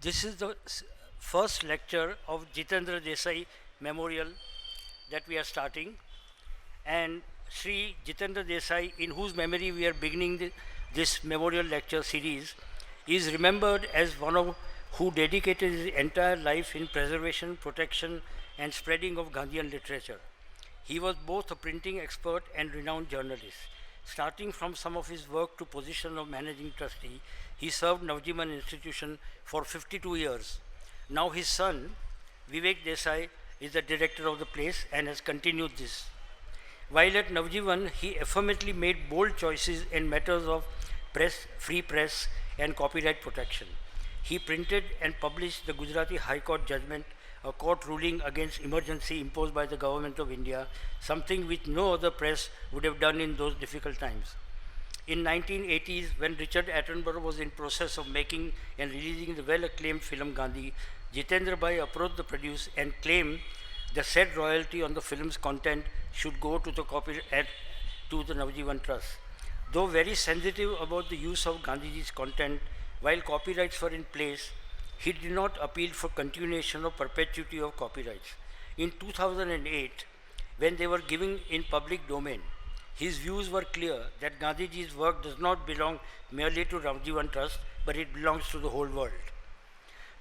This is the first lecture of Jitendra Desai Memorial that we are starting. And Sri Jitendra Desai, in whose memory we are beginning this memorial lecture series, is remembered as one of who dedicated his entire life in preservation, protection, and spreading of Gandhian literature. He was both a printing expert and renowned journalist. Starting from some of his work to position of managing trustee, he served Navjivan institution for 52 years. Now his son, Vivek Desai, is the director of the place and has continued this. While at Navjivan, he affirmatively made bold choices in matters of press, free press, and copyright protection. He printed and published the Gujarati High Court judgment, a court ruling against emergency imposed by the government of India, something which no other press would have done in those difficult times. In 1980s, when Richard Attenborough was in process of making and releasing the well-acclaimed film Gandhi, Jitendra Bhai approached the producer and claimed the said royalty on the film's content should go to the copyright to the Navjivan Trust. Though very sensitive about the use of Gandhiji's content, while copyrights were in place, he did not appeal for continuation or perpetuity of copyrights. In 2008, when they were given in public domain, his views were clear that Gandhiji's work does not belong merely to Navjivan Trust, but it belongs to the whole world.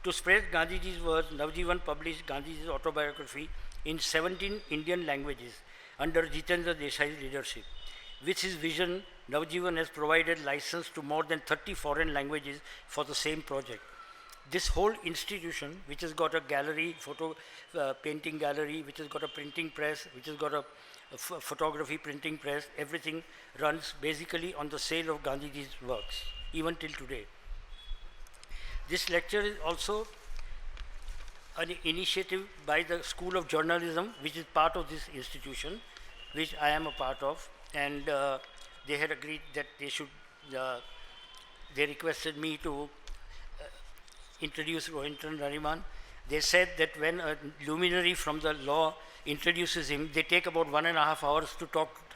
To spread Gandhiji's words, Navjivan published Gandhiji's autobiography in 17 Indian languages under Jitendra Desai's leadership. With his vision, Navjivan has provided license to more than 30 foreign languages for the same project. This whole institution, which has got a gallery, painting gallery, which has got a printing press, which has got a photography printing press, everything runs basically on the sale of Gandhiji's works, even till today. This lecture is also an initiative by the School of Journalism, which is part of this institution, which I am a part of, and they had agreed that they requested me to introduce Rohinton Nariman. They said that when a luminary from the law introduces him, they take about 1.5 hours to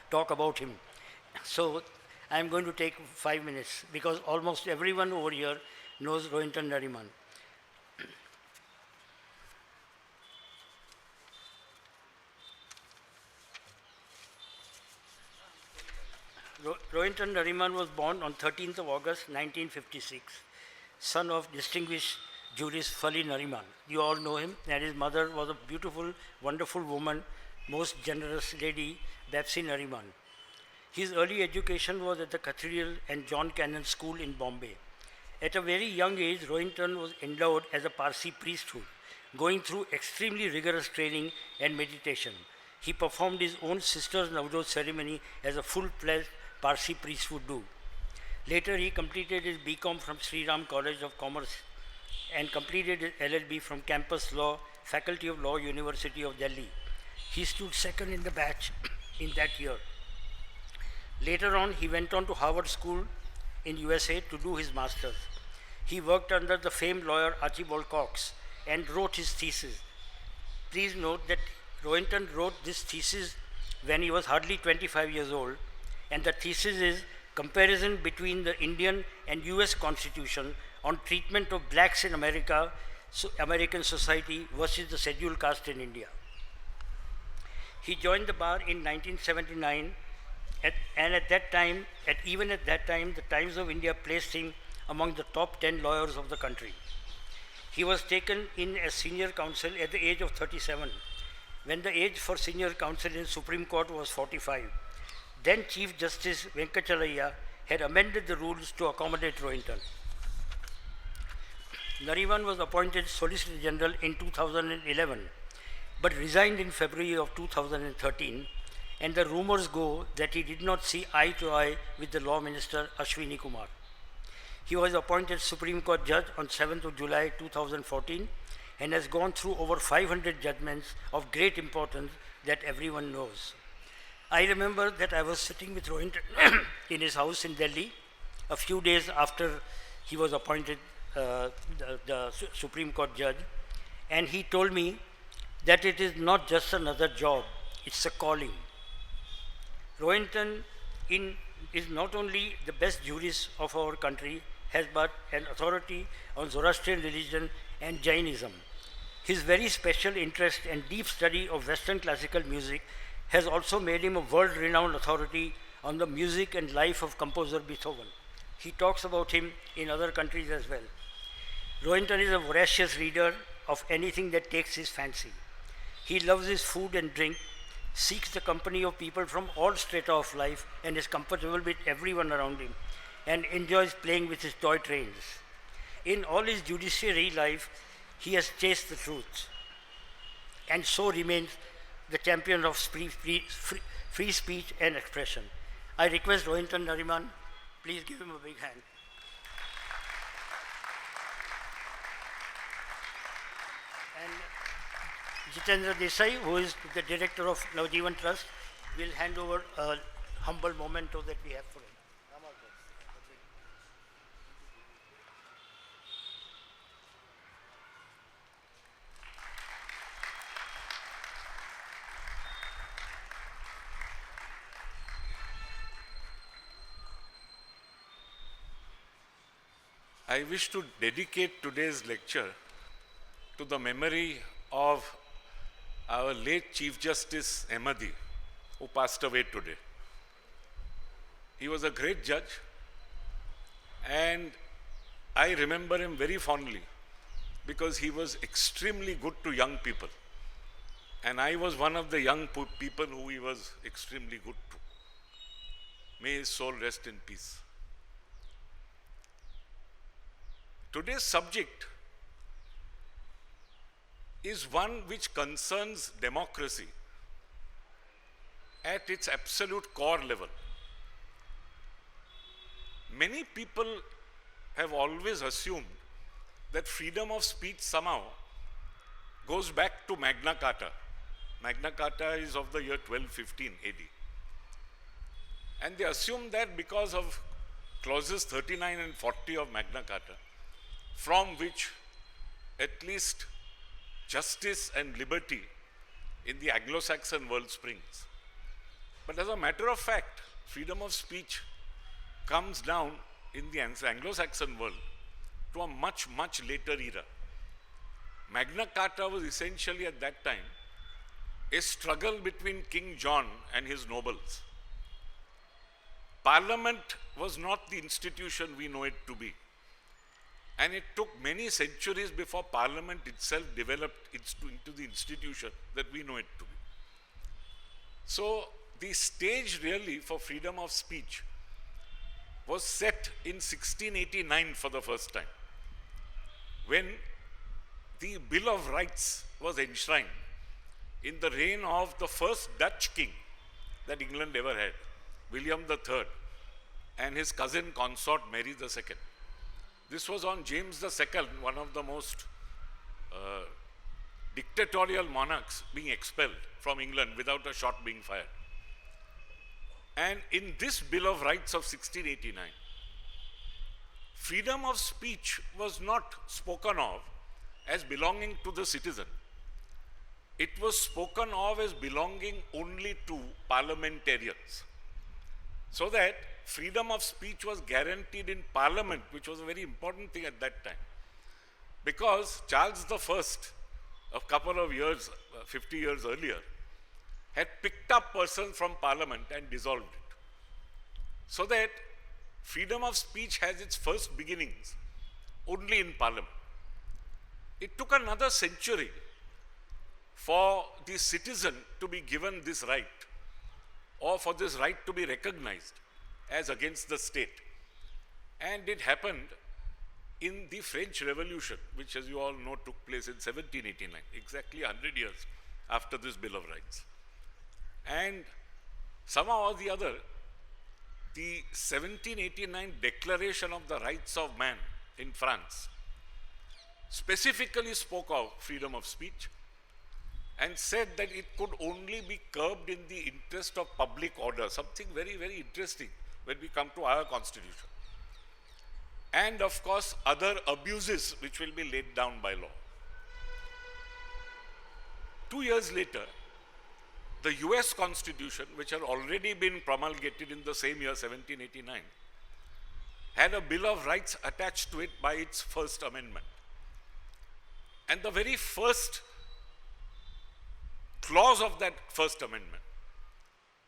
talk about him. So I'm going to take 5 minutes because almost everyone over here knows Rohinton Nariman. Rohinton Nariman was born on 13th of August 1956, son of distinguished jurist Fali Nariman. You all know him, and his mother was a beautiful, wonderful woman, most generous lady, Betsy Nariman. His early education was at the Cathedral and John Cannon School in Bombay. At a very young age, Rohinton was endowed as a Parsi priesthood, going through extremely rigorous training and meditation. He performed his own sister's Navjot ceremony as a full-fledged Parsi priest would do. Later, he completed his BCom from Sri Ram College of Commerce and completed his LLB from Campus Law, Faculty of Law, University of Delhi. He stood second in the batch in that year. Later on, he went on to Harvard School in USA to do his master's. He worked under the famed lawyer Archibald Cox and wrote his thesis. Please note that Rohinton wrote this thesis when he was hardly 25 years old, and the thesis is comparison between the Indian and US Constitution on treatment of blacks in American society versus the scheduled caste in India. He joined the bar in 1979, and at that time, the Times of India placed him among the top 10 lawyers of the country. He was taken in as senior counsel at the age of 37, when the age for senior counsel in Supreme Court was 45. Then Chief Justice Venkachalaya had amended the rules to accommodate Rohinton. Nariman was appointed Solicitor General in 2011, but resigned in February of 2013, and the rumors go that he did not see eye to eye with the Law Minister Ashwini Kumar. He was appointed Supreme Court Judge on 7th of July 2014 and has gone through over 500 judgments of great importance that everyone knows. I remember that I was sitting with Rohinton in his house in Delhi a few days after he was appointed the Supreme Court Judge, and he told me that it is not just another job, it's a calling. Rohinton is not only the best jurist of our country, has but an authority on Zoroastrian religion and Jainism. His very special interest and deep study of Western classical music has also made him a world-renowned authority on the music and life of composer Beethoven. He talks about him in other countries as well. Rohinton is a voracious reader of anything that takes his fancy. He loves his food and drink, seeks the company of people from all strata of life, and is comfortable with everyone around him, and enjoys playing with his toy trains. In all his judiciary life, he has chased the truth, and so remains the champion of free speech and expression. I request Rohinton Nariman, please give him a big hand. And Jitendra Desai, who is the director of Navjivan Trust, will hand over a humble memento that we have for him. I wish to dedicate today's lecture to the memory of our late Chief Justice Ahmadi, who passed away today. He was a great judge, and I remember him very fondly because he was extremely good to young people. And I was one of the young people who he was extremely good to. May his soul rest in peace. Today's subject is one which concerns democracy at its absolute core level. Many people have always assumed that freedom of speech somehow goes back to Magna Carta. Magna Carta is of the year 1215 AD. And they assume that because of clauses 39 and 40 of Magna Carta, from which at least justice and liberty in the Anglo-Saxon world springs. But as a matter of fact, freedom of speech comes down in the Anglo-Saxon world to a much, much later era. Magna Carta was essentially at that time a struggle between King John and his nobles. Parliament was not the institution we know it to be. And it took many centuries before Parliament itself developed into the institution that we know it to be. So the stage really for freedom of speech was set in 1689 for the first time, when the Bill of Rights was enshrined in the reign of the first Dutch king that England ever had, William III, and his cousin consort Mary II. This was on James II, one of the most dictatorial monarchs, being expelled from England without a shot being fired. And in this Bill of Rights of 1689, freedom of speech was not spoken of as belonging to the citizen. It was spoken of as belonging only to parliamentarians. So that freedom of speech was guaranteed in Parliament, which was a very important thing at that time. Because Charles I, a couple of years, 50 years earlier, had picked up persons from Parliament and dissolved it. So that freedom of speech has its first beginnings only in Parliament. It took another century for the citizen to be given this right, or for this right to be recognized as against the state. And it happened in the French Revolution, which, as you all know, took place in 1789, exactly 100 years after this Bill of Rights. And somehow or the other, the 1789 Declaration of the Rights of Man in France specifically spoke of freedom of speech and said that it could only be curbed in the interest of public order, something very, very interesting when we come to our constitution. And of course, other abuses which will be laid down by law. 2 years later, the US Constitution, which had already been promulgated in the same year, 1789, had a Bill of Rights attached to it by its First Amendment. And the very first clause of that First Amendment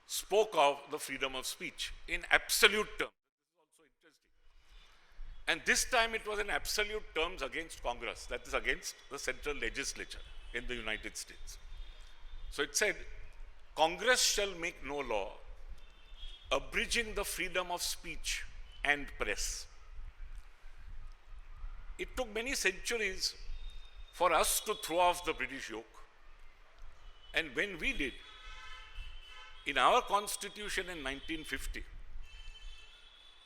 spoke of the freedom of speech in absolute terms. This is also interesting. And this time it was in absolute terms against Congress, that is against the central legislature in the United States. So it said, Congress shall make no law abridging the freedom of speech and press. It took many centuries for us to throw off the British yoke. And when we did, in our constitution in 1950,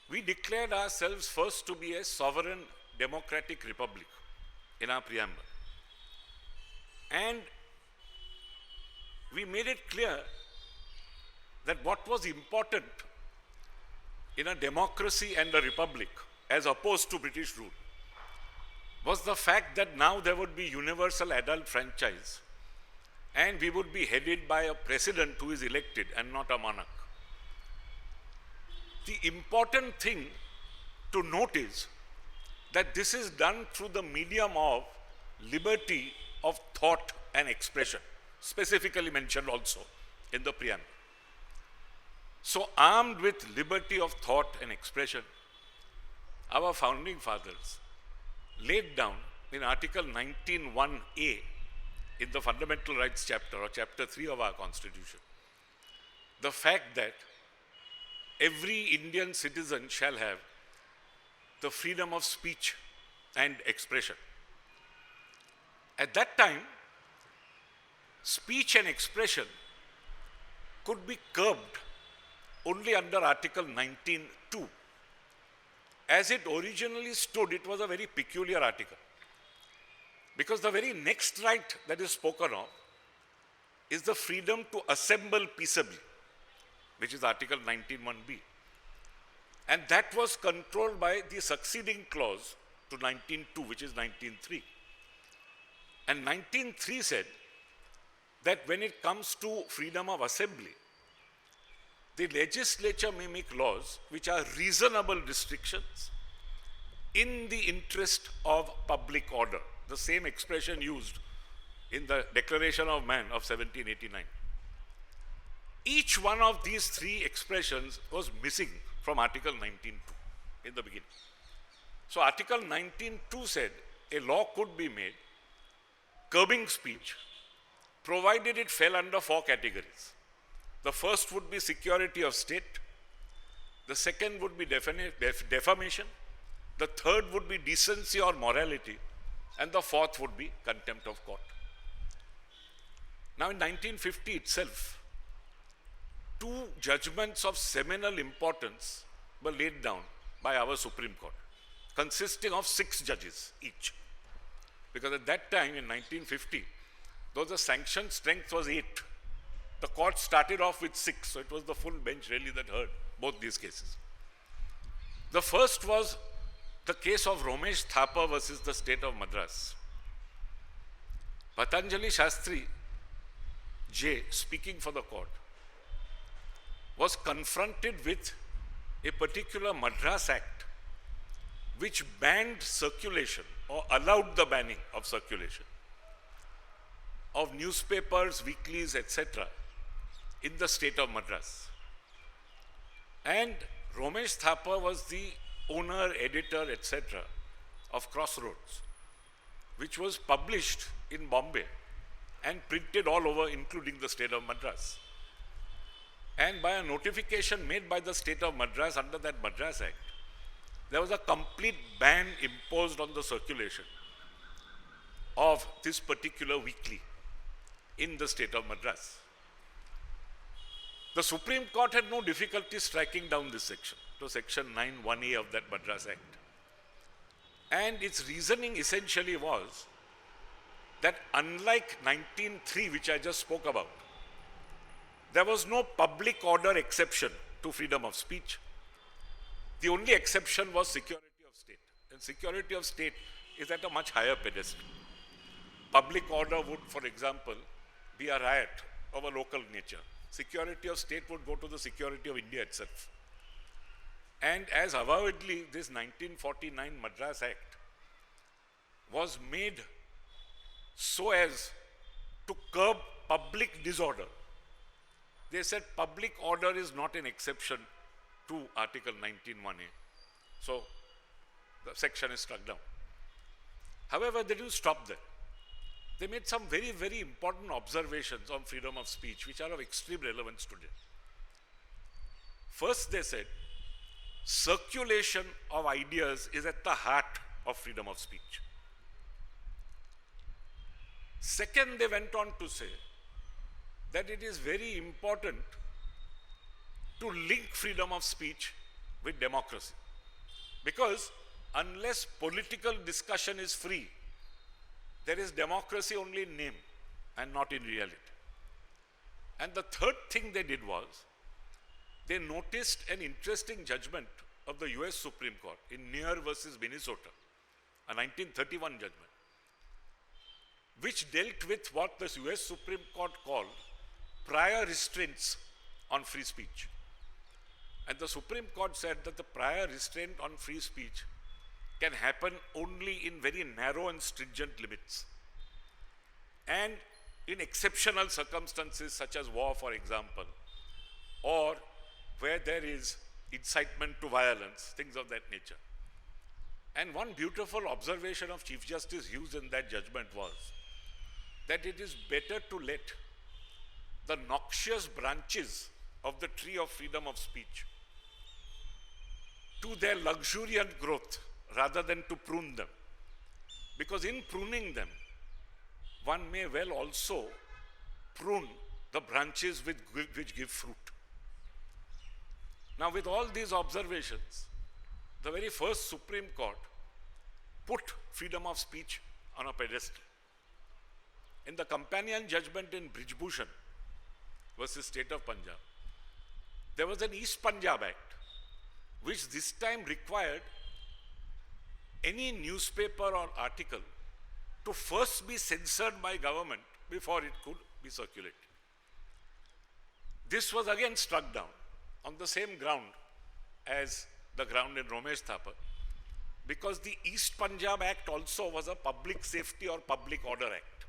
we declared ourselves first to be a sovereign democratic republic in our preamble. And we made it clear that what was important in a democracy and a republic, as opposed to British rule, was the fact that now there would be universal adult franchise and we would be headed by a president who is elected and not a monarch. The important thing to note is that this is done through the medium of liberty of thought and expression, specifically mentioned also in the preamble. So, armed with liberty of thought and expression, our founding fathers laid down in Article 19(1)(a) in the Fundamental Rights chapter, or chapter 3 of our Constitution, the fact that every Indian citizen shall have the freedom of speech and expression. At that time, speech and expression could be curbed only under Article 19(2). As it originally stood, it was a very peculiar article, because the very next right that is spoken of is the freedom to assemble peaceably, which is Article 19(1)(b). And that was controlled by the succeeding clause to 19(2), which is 19(3). And 19(3) said that when it comes to freedom of assembly, the legislature may make laws which are reasonable restrictions in the interest of public order. The same expression used in the Declaration of Man of 1789. Each one of these three expressions was missing from Article 19(2) in the beginning. So Article 19(2) said a law could be made curbing speech, provided it fell under 4 categories. The first would be security of state. The second would be defamation. The third would be decency or morality. And the fourth would be contempt of court. Now in 1950 itself, 2 judgments of seminal importance were laid down by our Supreme Court, consisting of 6 judges each. Because at that time in 1950, though the sanction strength was 8, the court started off with 6, so it was the full bench really that heard both these cases. The first was the case of Romesh Thapa versus the state of Madras. Patanjali Shastri J, speaking for the court, was confronted with a particular Madras Act which banned circulation or allowed the banning of circulation of newspapers, weeklies, etc. in the state of Madras. And Romesh Thapa was the owner, editor, etc. of Crossroads, which was published in Bombay and printed all over, including the state of Madras. And by a notification made by the state of Madras under that Madras Act, there was a complete ban imposed on the circulation of this particular weekly in the state of Madras. The Supreme Court had no difficulty striking down this section. It was section 9(1)(a) of that Madras Act. And its reasoning essentially was that unlike 19(3), which I just spoke about, there was no public order exception to freedom of speech. The only exception was security of state. And security of state is at a much higher pedestal. Public order would, for example, be a riot of a local nature. Security of state would go to the security of India itself. And as avowedly this 1949 Madras Act was made so as to curb public disorder, they said public order is not an exception to Article 19(1)(a). So the section is struck down. However, they didn't stop there. They made some very, very important observations on freedom of speech, which are of extreme relevance today. First, they said, circulation of ideas is at the heart of freedom of speech. Second, they went on to say that it is very important to link freedom of speech with democracy. Because unless political discussion is free, there is democracy only in name and not in reality. And the third thing they did was, they noticed an interesting judgment of the US Supreme Court in Neer versus Minnesota, a 1931 judgment, which dealt with what the US Supreme Court called prior restraints on free speech. And the Supreme Court said that the prior restraint on free speech can happen only in very narrow and stringent limits. And in exceptional circumstances such as war, for example, or where there is incitement to violence, things of that nature. And one beautiful observation of Chief Justice Hughes in that judgment was that it is better to let the noxious branches of the tree of freedom of speech to their luxuriant growth rather than to prune them. Because in pruning them, one may well also prune the branches which give fruit. Now, with all these observations, the very first Supreme Court put freedom of speech on a pedestal. In the companion judgment in Brijbhushan versus State of Punjab, there was an East Punjab Act, which this time required any newspaper or article to first be censored by government before it could be circulated. This was again struck down on the same ground as the ground in Romesh Thapar, because the East Punjab Act also was a public safety or public order act.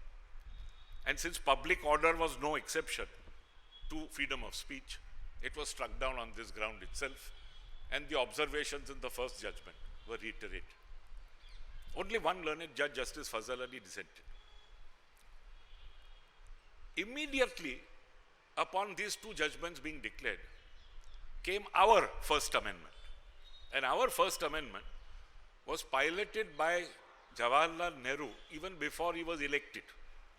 And since public order was no exception to freedom of speech, it was struck down on this ground itself, and the observations in the first judgment were reiterated. Only one learned judge, Justice Fazal Ali, dissented. Immediately upon these two judgments being declared, came our First Amendment. And our First Amendment was piloted by Jawaharlal Nehru even before he was elected.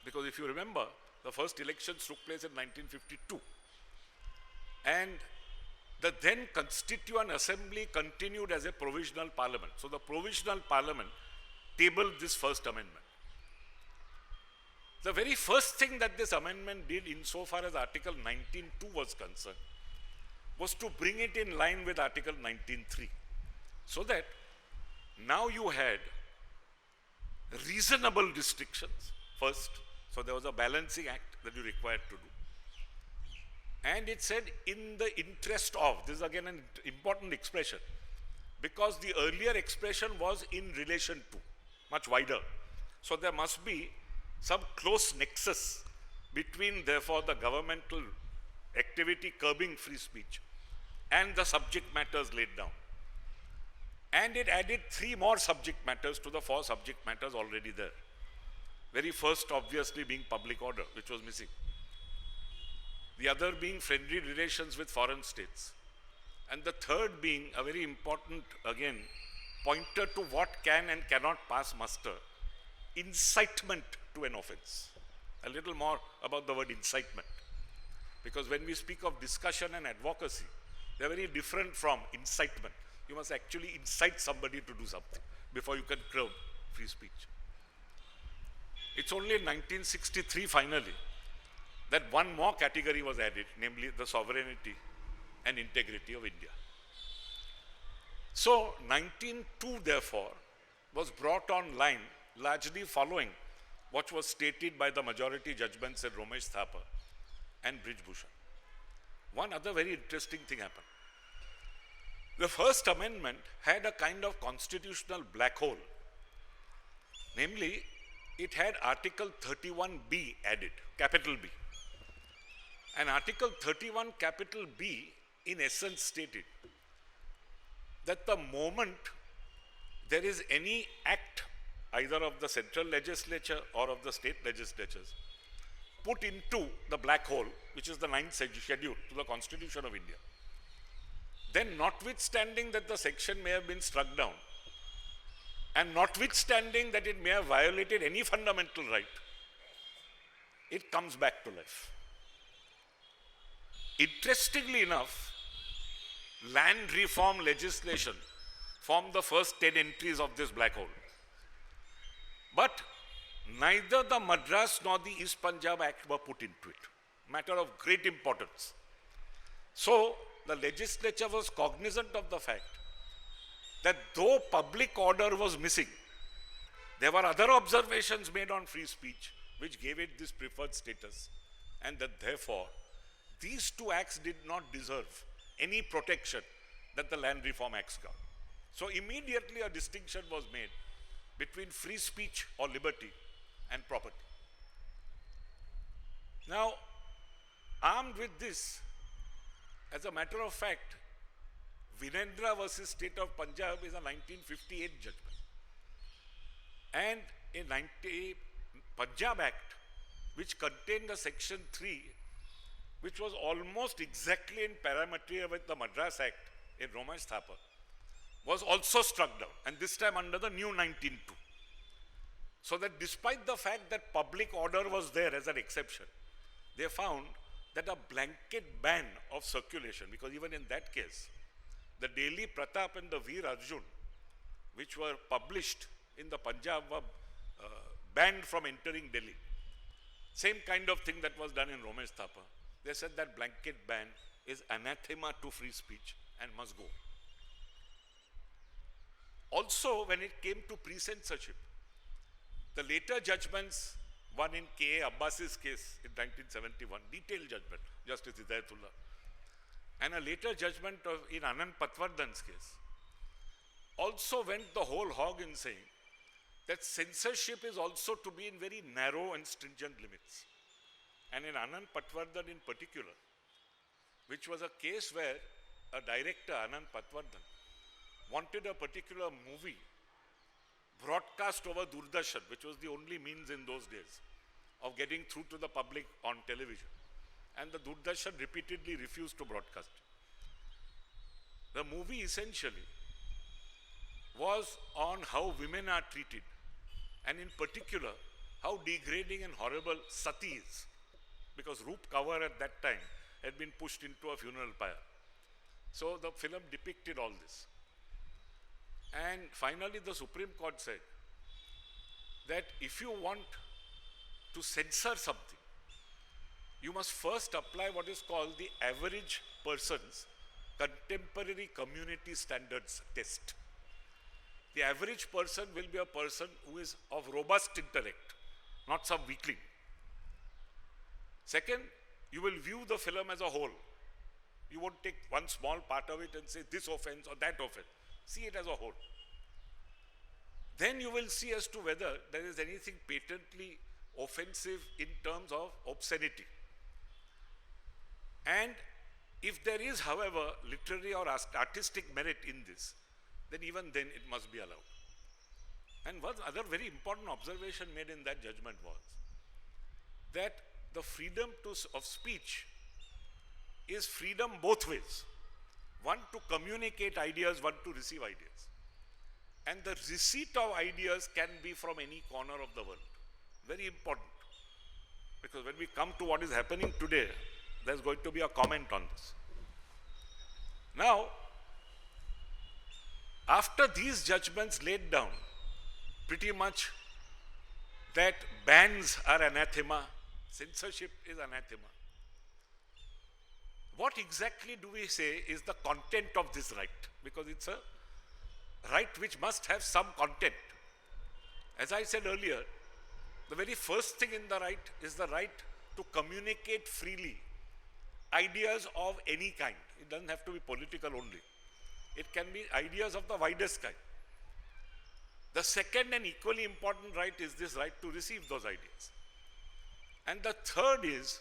Because if you remember, the first elections took place in 1952. And the then Constituent Assembly continued as a provisional parliament. So the provisional parliament tabled this First Amendment. The very first thing that this amendment did insofar as Article 19(2) was concerned was to bring it in line with Article 19(3). So that now you had reasonable restrictions first. So there was a balancing act that you required to do. And it said, in the interest of, this is again an important expression, because the earlier expression was in relation to, much wider. So there must be some close nexus between, therefore, the governmental activity curbing free speech and the subject matters laid down. And it added 3 more subject matters to the 4 subject matters already there. Very first, obviously, being public order, which was missing. The other being friendly relations with foreign states. And the third being a very important, again, pointer to what can and cannot pass muster: incitement to an offense. A little more about the word incitement. Because when we speak of discussion and advocacy, they are very different from incitement. You must actually incite somebody to do something before you can curb free speech. It's only in 1963, finally, that one more category was added, namely the sovereignty and integrity of India. So 19(2), therefore, was brought online largely following what was stated by the majority judgments in Romesh Thapar and Brijbhushan. One other very interesting thing happened. The First Amendment had a kind of constitutional black hole. Namely, it had Article 31B added, capital B. And Article 31 capital B in essence stated that the moment there is any act either of the central legislature or of the state legislatures put into the black hole, which is the ninth schedule to the Constitution of India, then notwithstanding that the section may have been struck down and notwithstanding that it may have violated any fundamental right, it comes back to life. Interestingly enough, land reform legislation formed the first 10 entries of this black hole. But neither the Madras nor the East Punjab Act were put into it. Matter of great importance. So, the legislature was cognizant of the fact that though public order was missing, there were other observations made on free speech which gave it this preferred status, and that therefore these two acts did not deserve any protection that the land reform acts got. So immediately a distinction was made between free speech or liberty and property. Now, armed with this, as a matter of fact, Jitendra versus State of Punjab is a 1958 judgment. And a Punjab Act, which contained the section 3, which was almost exactly in parametry with the Madras Act in Romesh Thapa, was also struck down, and this time under the new 19.2. So that despite the fact that public order was there as an exception, they found that a blanket ban of circulation, because even in that case, the Daily Pratap and the Veer Arjun, which were published in the Punjab, were banned from entering Delhi. Same kind of thing that was done in Romesh Thapa. They said that blanket ban is anathema to free speech and must go. Also, when it came to pre-censorship, the later judgments, one in K.A. Abbas's case in 1971, detailed judgment, Justice Hidayatullah, and a later judgment in Anand Patwardhan's case, also went the whole hog in saying that censorship is also to be in very narrow and stringent limits. And in Anand Patwardhan in particular, which was a case where a director, Anand Patwardhan, wanted a particular movie broadcast over Doordarshan, which was the only means in those days of getting through to the public on television. And the Doordarshan repeatedly refused to broadcast. The movie essentially was on how women are treated, and in particular, how degrading and horrible sati is, because Roop Kaur at that time had been pushed into a funeral pyre. So the film depicted all this. And finally, the Supreme Court said that if you want to censor something, you must first apply what is called the average person's contemporary community standards test. The average person will be a person who is of robust intellect, not some weakling. Second, you will view the film as a whole. You won't take one small part of it and say this offense or that offense. See it as a whole. Then you will see as to whether there is anything patently offensive in terms of obscenity. And if there is, however, literary or artistic merit in this, then even then it must be allowed. And one other very important observation made in that judgment was that the freedom of speech is freedom both ways. One to communicate ideas, one to receive ideas. And the receipt of ideas can be from any corner of the world. Very important. Because when we come to what is happening today, there's going to be a comment on this. Now, after these judgments laid down, pretty much that bans are anathema, censorship is anathema. What exactly do we say is the content of this right? Because it's a right which must have some content. As I said earlier, the very first thing in the right is the right to communicate freely ideas of any kind. It doesn't have to be political only. It can be ideas of the widest kind. The second and equally important right is this right to receive those ideas. And the third is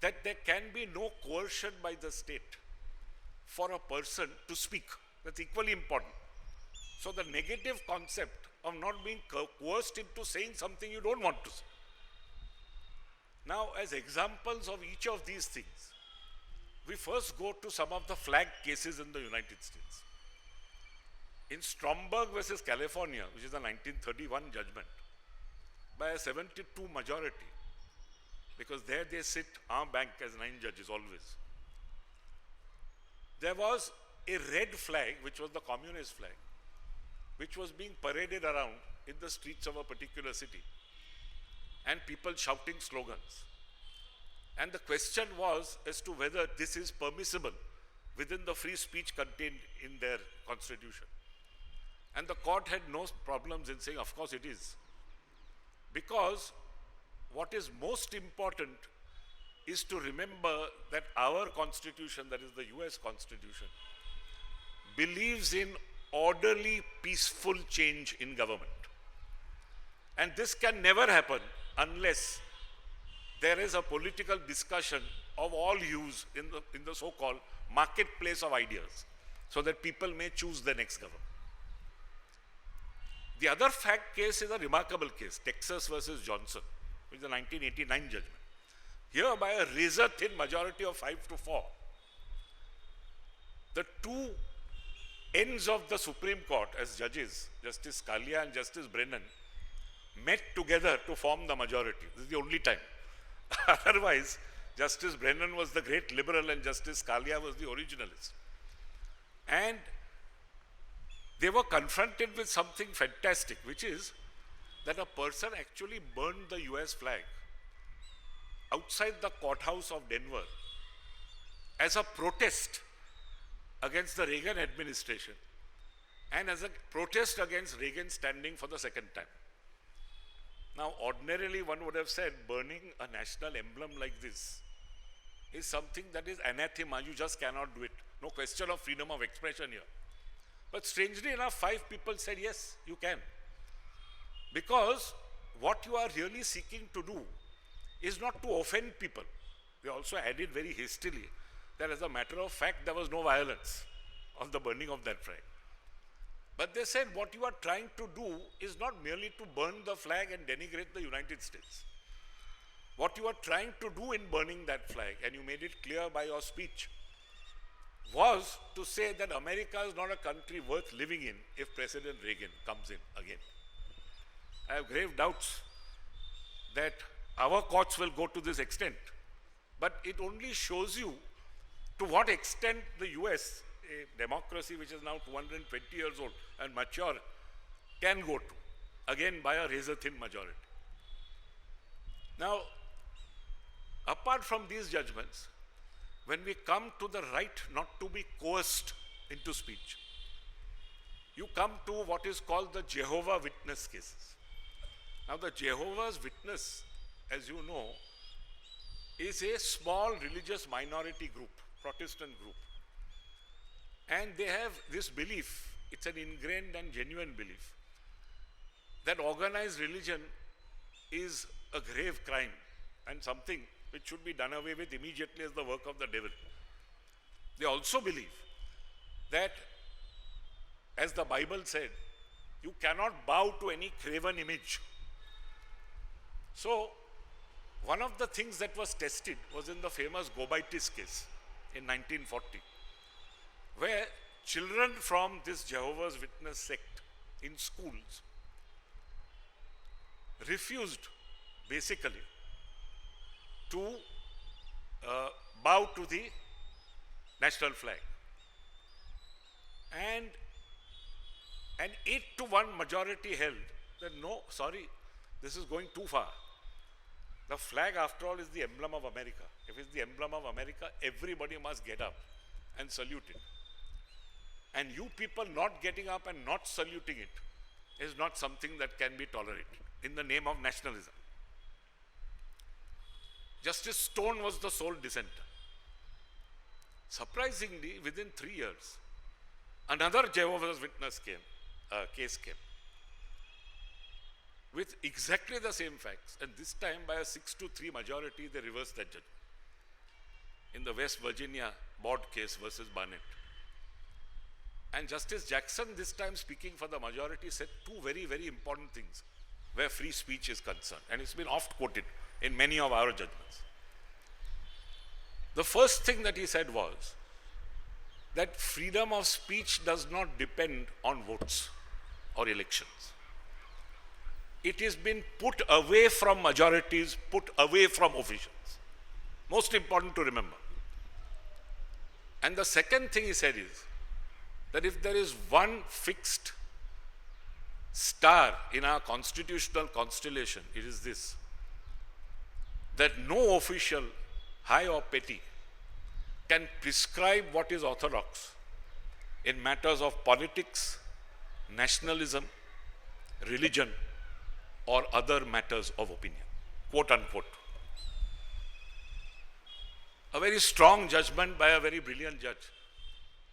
that there can be no coercion by the state for a person to speak. That's equally important. So the negative concept of not being coerced into saying something you don't want to say. Now, as examples of each of these things, we first go to some of the flag cases in the United States. In Stromberg versus California, which is a 1931 judgment, by a 72 majority, because there they sit en banc as 9 judges always. There was a red flag, which was the communist flag, which was being paraded around in the streets of a particular city, and people shouting slogans. And the question was as to whether this is permissible within the free speech contained in their constitution. And the court had no problems in saying, of course it is. Because what is most important is to remember that our constitution, that is the US Constitution, believes in orderly, peaceful change in government. And this can never happen unless there is a political discussion of all hues in the so-called marketplace of ideas, so that people may choose the next government. The other fact case is a remarkable case, Texas versus Johnson, which is a 1989 judgment. Here, by a razor-thin majority of 5-4, the two ends of the Supreme Court as judges, Justice Scalia and Justice Brennan, met together to form the majority. This is the only time. Otherwise, Justice Brennan was the great liberal and Justice Scalia was the originalist. And they were confronted with something fantastic, which is that a person actually burned the US flag outside the courthouse of Denver as a protest against the Reagan administration and as a protest against Reagan standing for the second time. Now, ordinarily one would have said burning a national emblem like this is something that is anathema. You just cannot do it. No question of freedom of expression here. But strangely enough, 5 people said, yes, you can. Because what you are really seeking to do is not to offend people. They also added very hastily that as a matter of fact, there was no violence of the burning of that flag. But they said what you are trying to do is not merely to burn the flag and denigrate the United States. What you are trying to do in burning that flag, and you made it clear by your speech, was to say that America is not a country worth living in if President Reagan comes in again. I have grave doubts that our courts will go to this extent. But it only shows you to what extent the US, a democracy which is now 220 years old and mature, can go to, again by a razor-thin majority. Now, apart from these judgments, when we come to the right not to be coerced into speech, you come to what is called the Jehovah's Witness cases. Now, the Jehovah's Witness, as you know, is a small religious minority group, Protestant group. And they have this belief, it's an ingrained and genuine belief, that organized religion is a grave crime and something which should be done away with immediately as the work of the devil. They also believe that, as the Bible said, you cannot bow to any graven image. So, one of the things that was tested was in the famous Gobaitis case in 1940, where children from this Jehovah's Witness sect in schools refused basically to bow to the national flag. And an 8-1 majority held that no, sorry, this is going too far. The flag, after all, is the emblem of America. If it's the emblem of America, everybody must get up and salute it. And you people not getting up and not saluting it is not something that can be tolerated in the name of nationalism. Justice Stone was the sole dissenter. Surprisingly, within 3 years, Another Jehovah's Witness case came with exactly the same facts, and this time by a 6-3 majority, they reversed that judgment in the West Virginia board case versus Barnett. And Justice Jackson, this time speaking for the majority, said two very, very important things where free speech is concerned, and it's been oft quoted in many of our judgments. The first thing that he said was that freedom of speech does not depend on votes or elections. It has been put away from majorities, put away from officials. Most important to remember. And the second thing he said is that if there is one fixed star in our constitutional constellation, it is this: that no official, high or petty, can prescribe what is orthodox in matters of politics, nationalism, religion, or other matters of opinion, quote unquote. A very strong judgment by a very brilliant judge.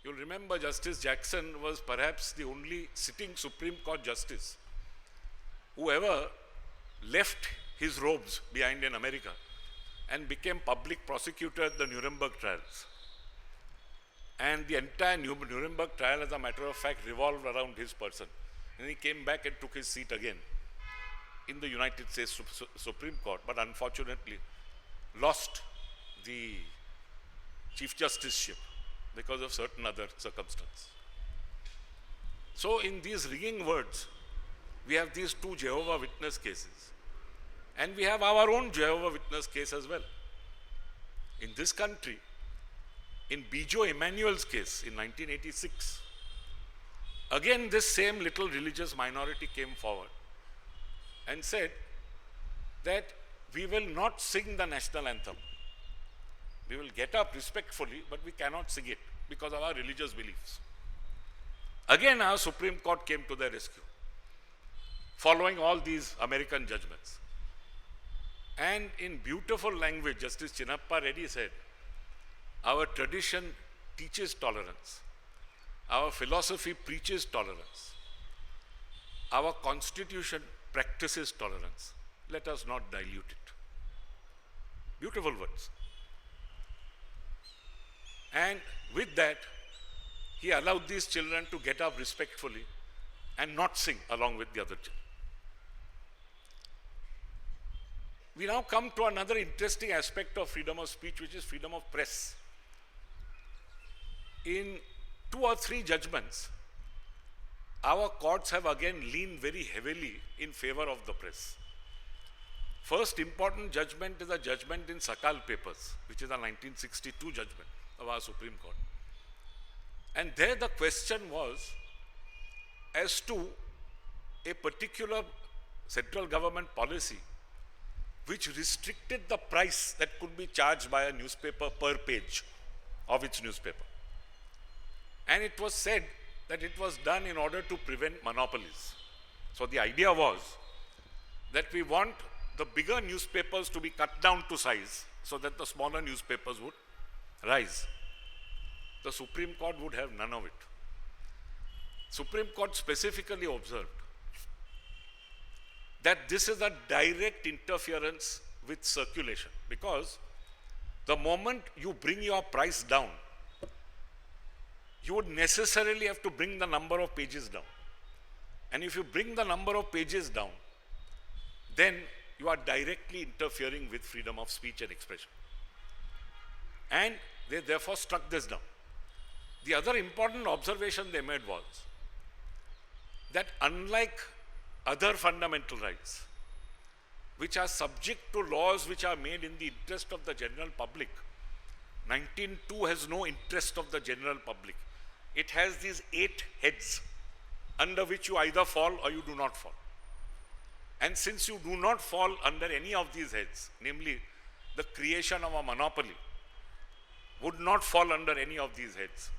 You'll remember Justice Jackson was perhaps the only sitting Supreme Court justice who ever left his robes behind in America and became public prosecutor at the Nuremberg trials. And the entire Nuremberg trial, as a matter of fact, revolved around his person. And he came back and took his seat again in the United States Supreme Court, but unfortunately lost the Chief Justiceship because of certain other circumstances. So in these ringing words, we have these two Jehovah Witness cases, and we have our own Jehovah Witness case as well. In this country, in Bijo Emmanuel's case in 1986, again this same little religious minority came forward and said that we will not sing the national anthem. We will get up respectfully, but we cannot sing it because of our religious beliefs. Again, our Supreme Court came to their rescue, following all these American judgments. And in beautiful language, Justice Chinnappa Reddy said, our tradition teaches tolerance. Our philosophy preaches tolerance. Our constitution practices tolerance. Let us not dilute it. Beautiful words. And with that, he allowed these children to get up respectfully and not sing along with the other children. We now come to another interesting aspect of freedom of speech, which is freedom of press. In 2 or 3 judgments, our courts have again leaned very heavily in favor of the press. First important judgment is a judgment in Sakal Papers, which is a 1962 judgment of our Supreme Court. And there the question was as to a particular central government policy which restricted the price that could be charged by a newspaper per page of its newspaper. And it was said that it was done in order to prevent monopolies. So the idea was that we want the bigger newspapers to be cut down to size so that the smaller newspapers would rise. The Supreme Court would have none of it. Supreme Court specifically observed that this is a direct interference with circulation, because the moment you bring your price down, you would necessarily have to bring the number of pages down. And if you bring the number of pages down, then you are directly interfering with freedom of speech and expression. And they therefore struck this down. The other important observation they made was that unlike other fundamental rights, which are subject to laws which are made in the interest of the general public, 19.2 has no interest of the general public. It has these 8 heads under which you either fall or you do not fall. And since you do not fall under any of these heads, namely the creation of a monopoly would not fall under any of these heads,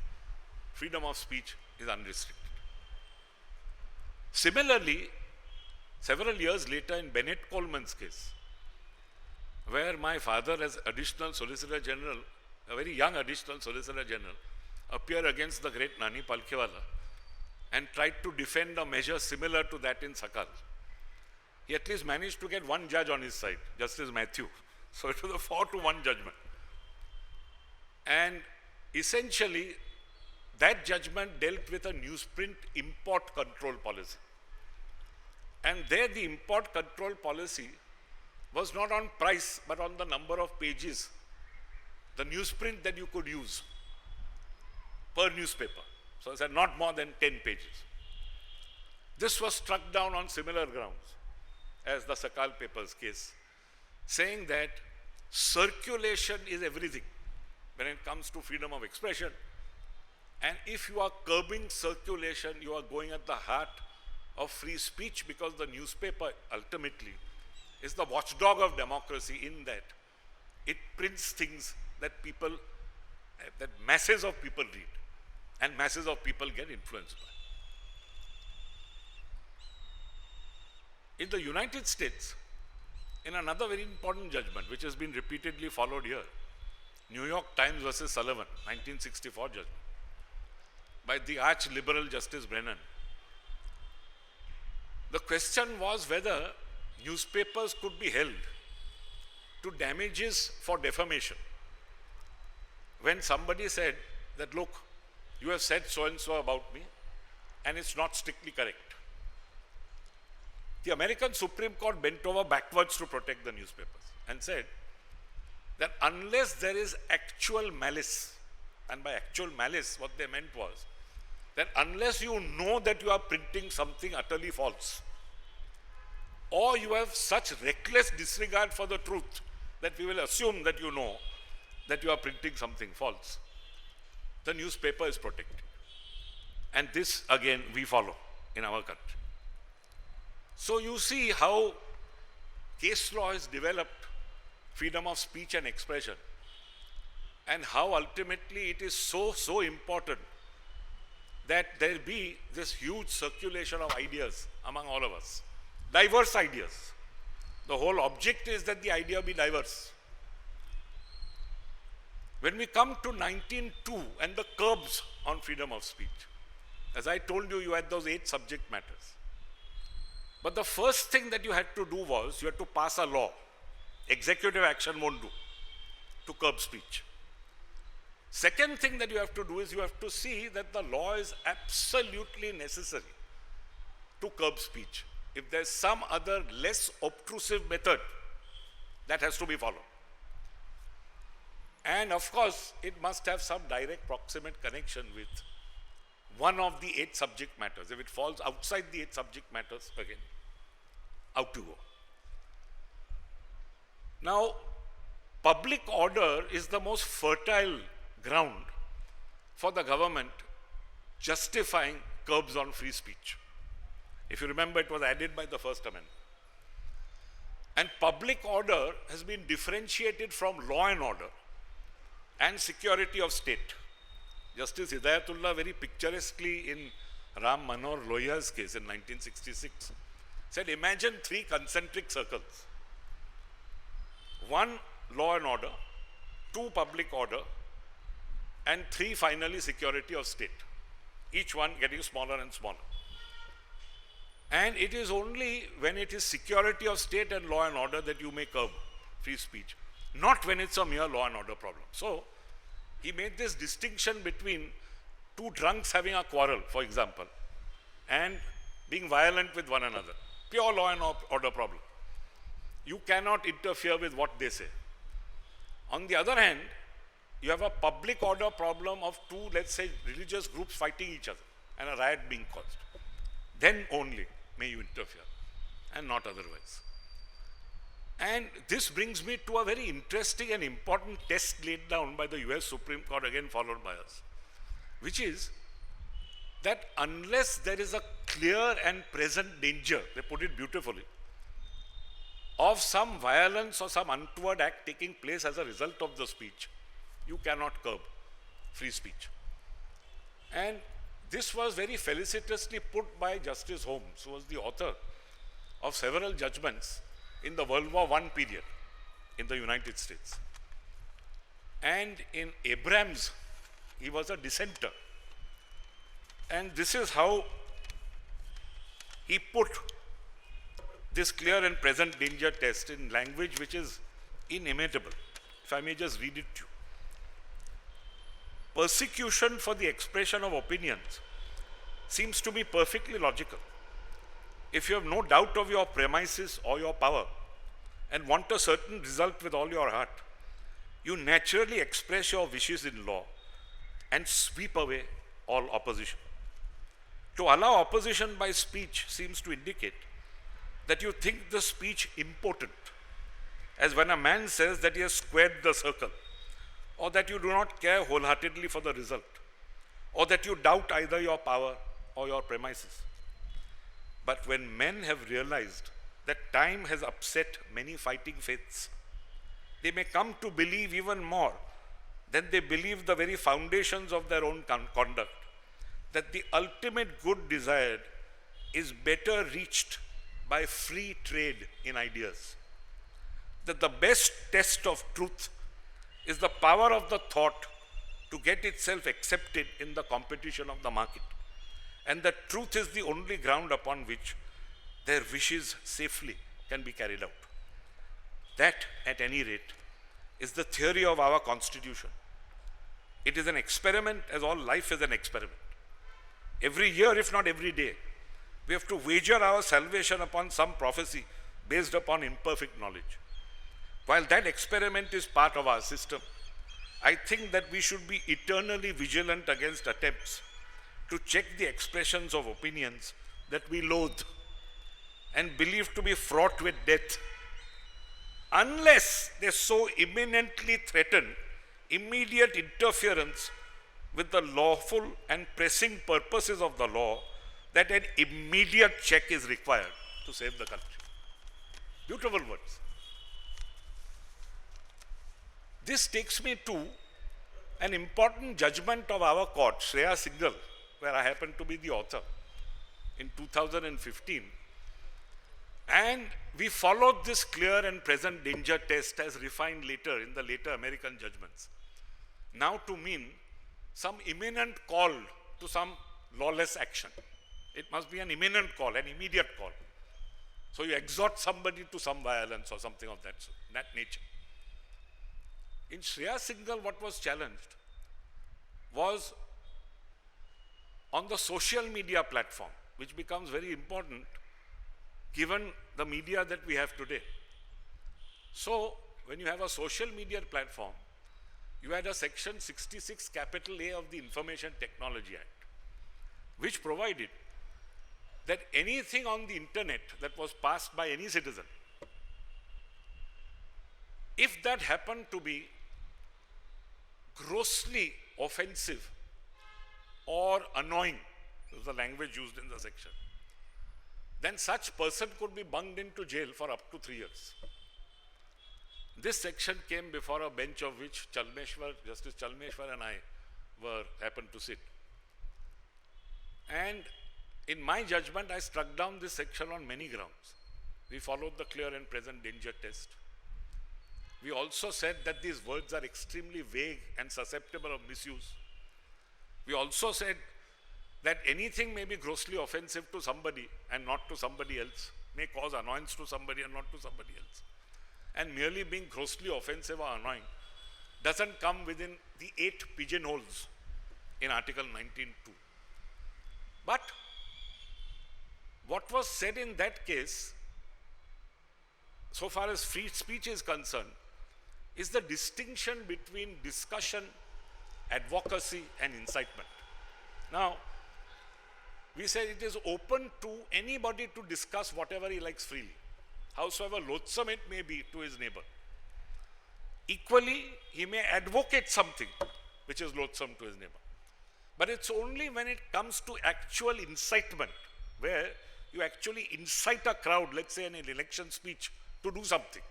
freedom of speech is unrestricted. Similarly, several years later in Bennett Coleman's case, where my father as Additional Solicitor General, a very young Additional Solicitor General, appear against the great Nani Palkhiwala and tried to defend a measure similar to that in Sakal. He at least managed to get one judge on his side, Justice Matthew. So it was a 4-1 judgment. And essentially, that judgment dealt with a newsprint import control policy. And there the import control policy was not on price, but on the number of pages, the newsprint that you could use per newspaper. So I said not more than 10 pages. This was struck down on similar grounds as the Sakal Papers case, saying that circulation is everything when it comes to freedom of expression. And if you are curbing circulation, you are going at the heart of free speech, because the newspaper ultimately is the watchdog of democracy, in that it prints things that people, that masses of people read and masses of people get influenced by. In the United States, in another very important judgment, which has been repeatedly followed here, New York Times versus Sullivan, 1964 judgment, by the arch-liberal Justice Brennan, the question was whether newspapers could be held to damages for defamation. When somebody said that, look, you have said so-and-so about me, and it's not strictly correct. The American Supreme Court bent over backwards to protect the newspapers and said that unless there is actual malice, and by actual malice what they meant was that unless you know that you are printing something utterly false, or you have such reckless disregard for the truth that we will assume that you know that you are printing something false, the newspaper is protected. And this again we follow in our country. So you see how case law has developed freedom of speech and expression, and how ultimately it is so important that there be this huge circulation of ideas among all of us, diverse ideas. The whole object is that the idea be diverse. When we come to 1902 and the curbs on freedom of speech, as I told you, you had those 8 subject matters. But the first thing that you had to do was you had to pass a law. Executive action won't do to curb speech. Second thing that you have to do is you have to see that the law is absolutely necessary to curb speech. If there's some other less obtrusive method, that has to be followed. And of course, it must have some direct proximate connection with one of the 8 subject matters. If it falls outside the 8 subject matters, again, out you go. Now, public order is the most fertile ground for the government justifying curbs on free speech. If you remember, it was added by the First Amendment. And public order has been differentiated from law and order and security of state. Justice Hidayatullah very picturesquely in Ram Manohar Lohiya's case in 1966 said, imagine 3 concentric circles. 1 law and order, 2 public order, and 3 finally security of state. Each one getting smaller and smaller. And it is only when it is security of state and law and order that you may curb free speech, not when it's a mere law and order problem. So, he made this distinction between 2 drunks having a quarrel, for example, and being violent with one another. Pure law and order problem. You cannot interfere with what they say. On the other hand, you have a public order problem of 2, let's say, religious groups fighting each other and a riot being caused. Then only may you interfere, and not otherwise. And this brings me to a very interesting and important test laid down by the US Supreme Court, again followed by us, which is that unless there is a clear and present danger, they put it beautifully, of some violence or some untoward act taking place as a result of the speech, you cannot curb free speech. And this was very felicitously put by Justice Holmes, who was the author of several judgments in the World War I period in the United States. And in Abrams, He was a dissenter. And this is how he put this clear and present danger test in language which is inimitable. If I may just read it to you. Persecution for the expression of opinions seems to me perfectly logical. If you have no doubt of your premises or your power and want a certain result with all your heart, you naturally express your wishes in law and sweep away all opposition. To allow opposition by speech seems to indicate that you think the speech important, as when a man says that he has squared the circle, or that you do not care wholeheartedly for the result, or that you doubt either your power or your premises. But when men have realized that time has upset many fighting faiths, they may come to believe even more than they believe the very foundations of their own conduct, that the ultimate good desired is better reached by free trade in ideas, that the best test of truth is the power of the thought to get itself accepted in the competition of the market, and that truth is the only ground upon which their wishes safely can be carried out. That, at any rate, is the theory of our constitution. It is an experiment, as all life is an experiment. Every year, if not every day, we have to wager our salvation upon some prophecy based upon imperfect knowledge. While that experiment is part of our system, I think that we should be eternally vigilant against attempts to check the expressions of opinions that we loathe and believe to be fraught with death, unless they so imminently threaten immediate interference with the lawful and pressing purposes of the law that an immediate check is required to save the country. Beautiful words. This takes me to an important judgment of our court, Shreya Singhal, where I happen to be the author, in 2015. And we followed this clear and present danger test as refined later in the later American judgments, now to mean some imminent call to some lawless action. It must be an imminent call, an immediate call. So you exhort somebody to some violence or something of that nature. In Shreya Singhal, what was challenged was on the social media platform, which becomes very important given the media that we have today. So when you have a social media platform, you had a section 66 capital A of the Information Technology Act, which provided that anything on the internet that was passed by any citizen, if that happened to be grossly offensive or annoying, is the language used in the section, then such person could be bunged into jail for up to 3 years. This section came before a bench of which Justice Chalmeshwar and I happened to sit. And in my judgment, I struck down this section on many grounds. We followed the clear and present danger test. We also said that these words are extremely vague and susceptible of misuse. We also said that anything may be grossly offensive to somebody and not to somebody else, may cause annoyance to somebody and not to somebody else. And merely being grossly offensive or annoying doesn't come within the 8 pigeonholes in Article 19.2. But what was said in that case, so far as free speech is concerned, is the distinction between discussion, advocacy, and incitement. Now, we said it is open to anybody to discuss whatever he likes freely, howsoever loathsome it may be to his neighbor. Equally, he may advocate something which is loathsome to his neighbor. But it's only when it comes to actual incitement, where you actually incite a crowd, let's say in an election speech, to do something,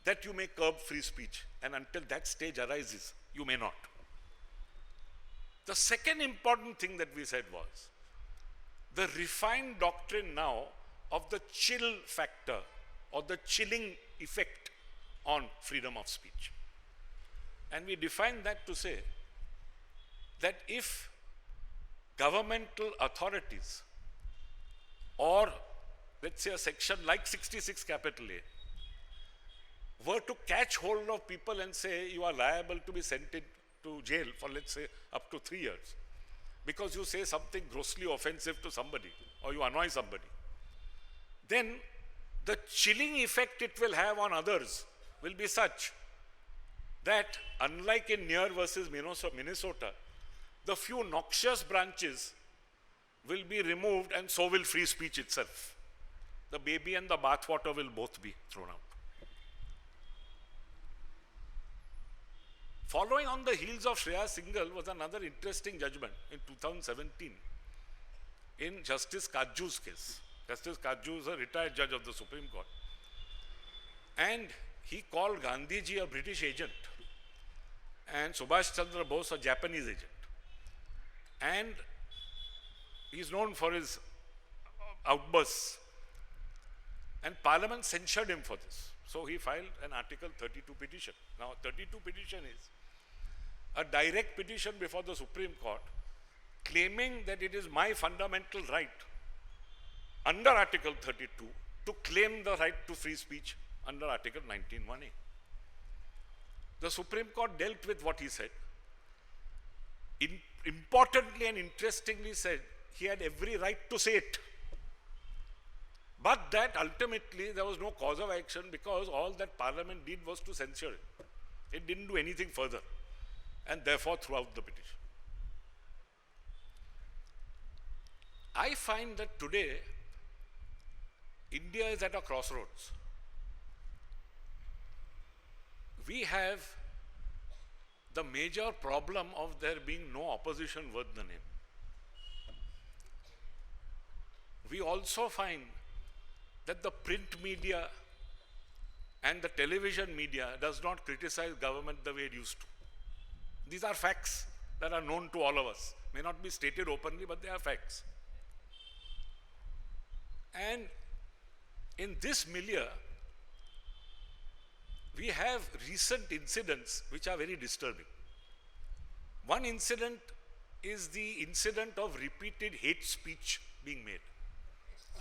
that you may curb free speech. And until that stage arises, you may not. The second important thing that we said was the refined doctrine now of the chill factor or the chilling effect on freedom of speech. And we defined that to say that if governmental authorities or let's say a section like 66 capital A were to catch hold of people and say you are liable to be sent into jail for let's say up to 3 years because you say something grossly offensive to somebody or you annoy somebody, then the chilling effect it will have on others will be such that unlike in Near versus Minnesota, the few noxious branches will be removed and so will free speech itself. The baby and the bathwater will both be thrown out. Following on the heels of Shreya Singhal was another interesting judgment in 2017 in Justice Kaju's case. Justice Kaju is a retired judge of the Supreme Court. And he called Gandhiji a British agent and Subhash Chandra Bose a Japanese agent. And he is known for his outbursts. And Parliament censured him for this. So he filed an Article 32 petition. Now, 32 petition is a direct petition before the Supreme Court claiming that it is my fundamental right under Article 32 to claim the right to free speech under Article 19(1)(a). The Supreme Court dealt with what he said. Importantly and interestingly said, he had every right to say it. But that ultimately there was no cause of action because all that Parliament did was to censure it. It didn't do anything further and therefore threw out the petition. I find that today India is at a crossroads. We have the major problem of there being no opposition worth the name. We also find that the print media and the television media does not criticize government the way it used to. These are facts that are known to all of us. May not be stated openly, but they are facts. And in this milieu, we have recent incidents which are very disturbing. One incident is the incident of repeated hate speech being made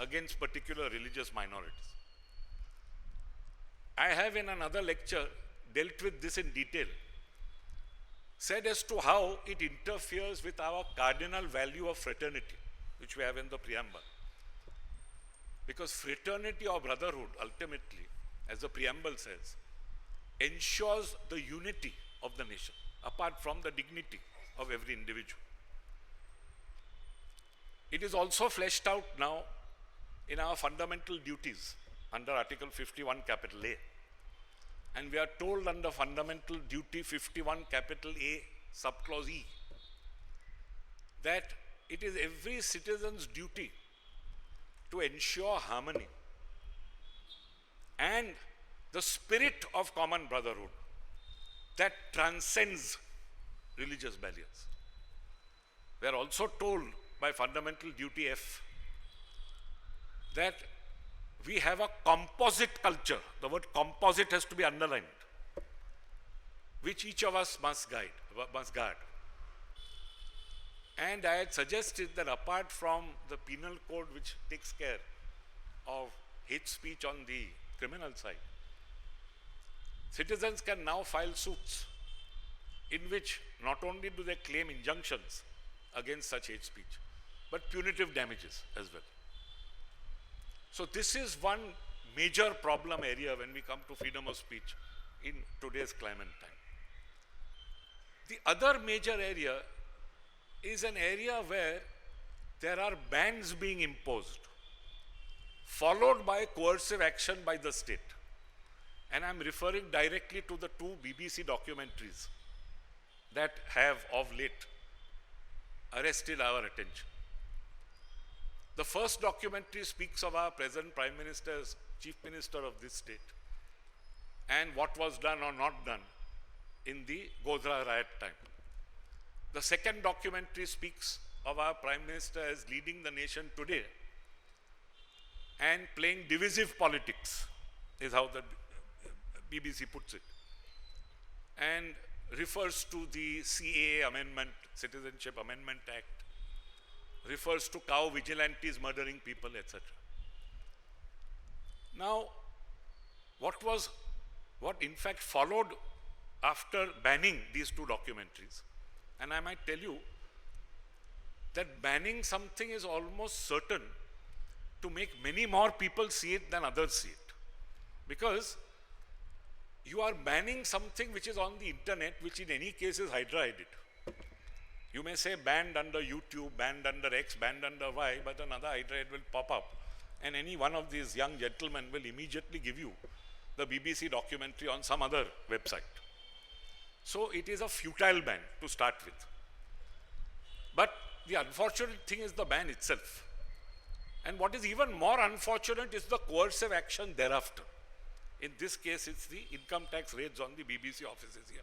against particular religious minorities. I have in another lecture dealt with this in detail, said as to how it interferes with our cardinal value of fraternity, which we have in the preamble. Because fraternity or brotherhood, ultimately, as the preamble says, ensures the unity of the nation, apart from the dignity of every individual. It is also fleshed out now in our fundamental duties under Article 51, capital A. And we are told under Fundamental Duty 51, capital A, subclause E, that it is every citizen's duty to ensure harmony and the spirit of common brotherhood that transcends religious barriers. We are also told by Fundamental Duty F that we have a composite culture. The word composite has to be underlined, which each of us must guard. And I had suggested that apart from the penal code which takes care of hate speech on the criminal side, citizens can now file suits in which not only do they claim injunctions against such hate speech, but punitive damages as well. So this is one major problem area when we come to freedom of speech in today's climate time. The other major area is an area where there are bans being imposed, followed by coercive action by the state. And I'm referring directly to the two BBC documentaries that have of late arrested our attention. The first documentary speaks of our present Prime Minister as Chief Minister of this state and what was done or not done in the Godhra riot time. The second documentary speaks of our Prime Minister as leading the nation today and playing divisive politics, is how the BBC puts it. And refers to the CAA amendment, Citizenship Amendment Act, refers to cow vigilantes murdering people, etc. Now, what in fact followed after banning these two documentaries, and I might tell you that banning something is almost certain to make many more people see it than others see it. Because you are banning something which is on the internet, which in any case is Hydra edit. You may say banned under YouTube, banned under X, banned under Y, but another Hydra edit will pop up, and any one of these young gentlemen will immediately give you the BBC documentary on some other website. So it is a futile ban to start with. But the unfortunate thing is the ban itself. And what is even more unfortunate is the coercive action thereafter. In this case, it's the income tax raids on the BBC offices here.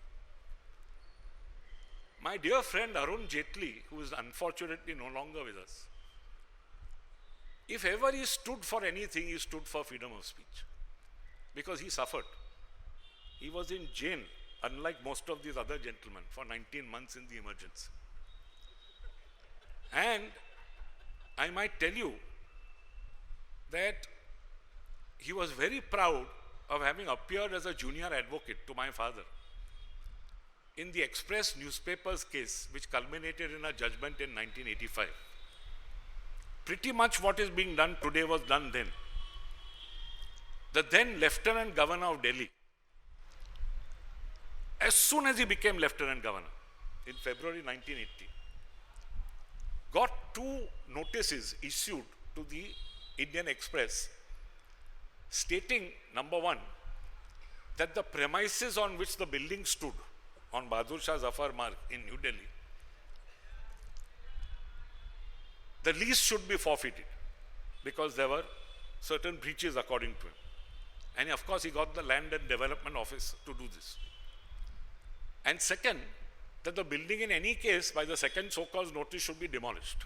My dear friend Arun Jaitley, who is unfortunately no longer with us, if ever he stood for anything, he stood for freedom of speech. Because he suffered. He was in jail, unlike most of these other gentlemen, for 19 months in the emergency. And I might tell you that he was very proud of having appeared as a junior advocate to my father in the Express newspaper's case, which culminated in a judgment in 1985. Pretty much what is being done today was done then. The then Lieutenant Governor of Delhi, as soon as he became Lieutenant Governor in February 1980, got two notices issued to the Indian Express stating, number one, that the premises on which the building stood on Bahadur Shah Zafar Marg in New Delhi, the lease should be forfeited because there were certain breaches according to him. And of course, he got the Land and Development Office to do this. And second, that the building in any case, by the second so-called notice, should be demolished.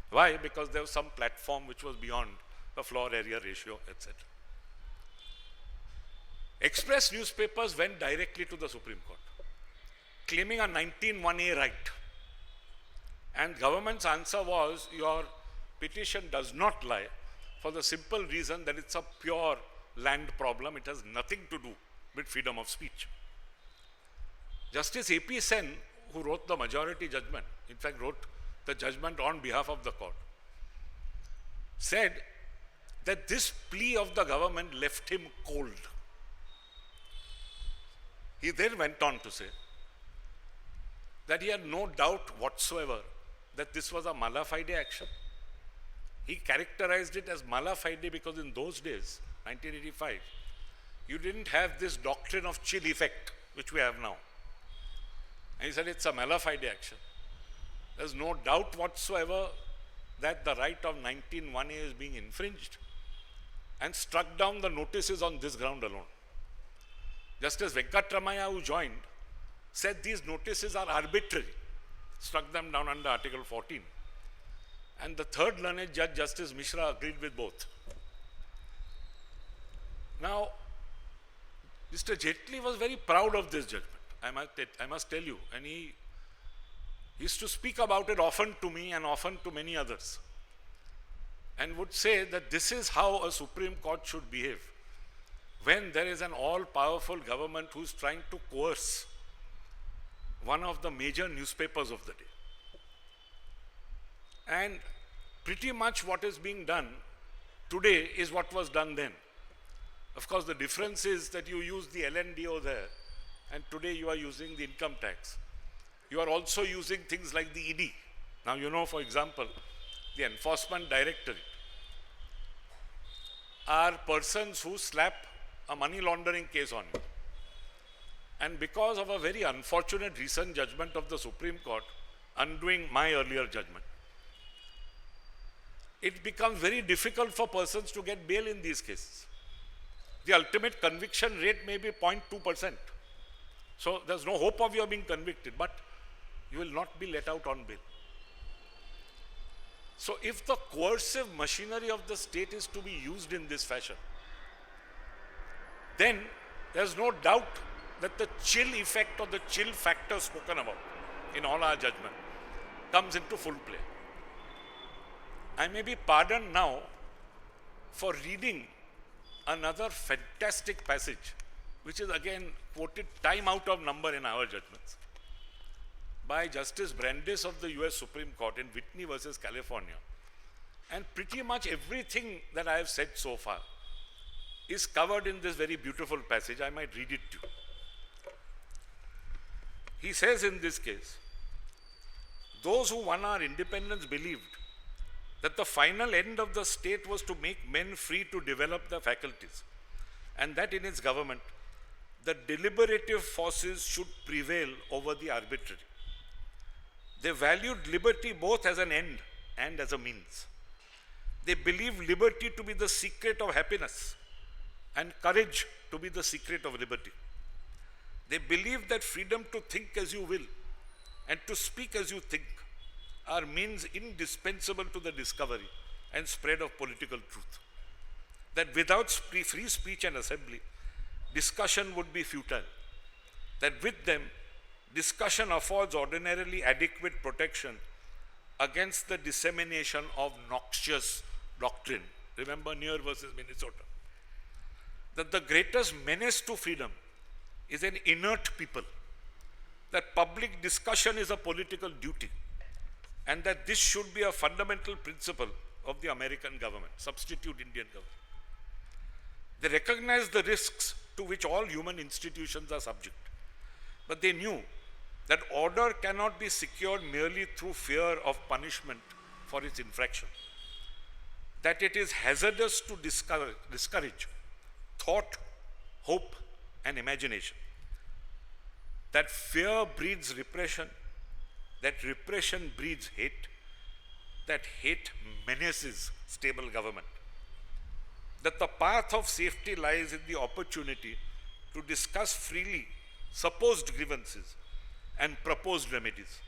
Why? Because there was some platform which was beyond the floor area ratio, etc. Express newspapers went directly to the Supreme Court, claiming a 19(1)(a) right. And government's answer was, your petition does not lie, for the simple reason that it's a pure land problem. It has nothing to do with freedom of speech. Justice A.P. Sen, who wrote the majority judgment, in fact wrote the judgment on behalf of the court, said that this plea of the government left him cold. He then went on to say that he had no doubt whatsoever that this was a mala fide action. He characterized it as mala fide because in those days, 1985, you didn't have this doctrine of chill effect, which we have now. And he said it's a mala fide action. There's no doubt whatsoever that the right of 19(1)(a) is being infringed, and struck down the notices on this ground alone. Justice Venkatramaya, who joined, said these notices are arbitrary, struck them down under Article 14. And the third learned judge, Justice Mishra, agreed with both. Now, Mr. Jaitley was very proud of this judgment, I must tell you, and he used to speak about it often to me and often to many others, and would say that this is how a Supreme Court should behave when there is an all-powerful government who's trying to coerce one of the major newspapers of the day. And pretty much what is being done today is what was done then. Of course, the difference is that you use the LNDO there, and today you are using the income tax. You are also using things like the ED. Now, you know, for example, the Enforcement Directorate are persons who slap a money laundering case on you. And because of a very unfortunate recent judgment of the Supreme Court, undoing my earlier judgment, it becomes very difficult for persons to get bail in these cases. The ultimate conviction rate may be 0.2%. So there's no hope of your being convicted, but you will not be let out on bail. So if the coercive machinery of the state is to be used in this fashion, then there's no doubt that the chill effect or the chill factor spoken about in all our judgment comes into full play. I may be pardoned now for reading another fantastic passage, which is again quoted time out of number in our judgments, by Justice Brandeis of the US Supreme Court in Whitney versus California. And pretty much everything that I have said so far is covered in this very beautiful passage. I might read it to you. He says in this case, those who won our independence believed that the final end of the state was to make men free to develop their faculties, and that in its government, the deliberative forces should prevail over the arbitrary. They valued liberty both as an end and as a means. They believed liberty to be the secret of happiness and courage to be the secret of liberty. They believed that freedom to think as you will and to speak as you think are means indispensable to the discovery and spread of political truth. That without free speech and assembly, discussion would be futile. That with them, discussion affords ordinarily adequate protection against the dissemination of noxious doctrine. Remember Near versus Minnesota. That the greatest menace to freedom is an inert people. That public discussion is a political duty. And that this should be a fundamental principle of the American government, substitute Indian government. They recognized the risks to which all human institutions are subject. But they knew that order cannot be secured merely through fear of punishment for its infraction. That it is hazardous to discourage thought, hope, and imagination. That fear breeds repression, that repression breeds hate, that hate menaces stable government. That the path of safety lies in the opportunity to discuss freely supposed grievances and proposed remedies,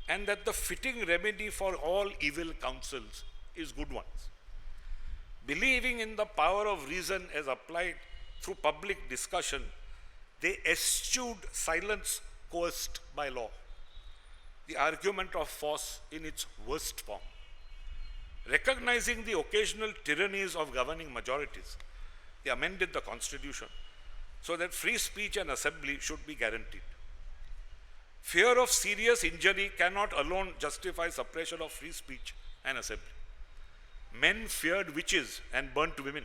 and that the fitting remedy for all evil counsels is good ones. Believing in the power of reason as applied through public discussion, they eschewed silence coerced by law, the argument of force in its worst form. Recognizing the occasional tyrannies of governing majorities, they amended the Constitution so that free speech and assembly should be guaranteed. Fear of serious injury cannot alone justify suppression of free speech and assembly. Men feared witches and burnt women.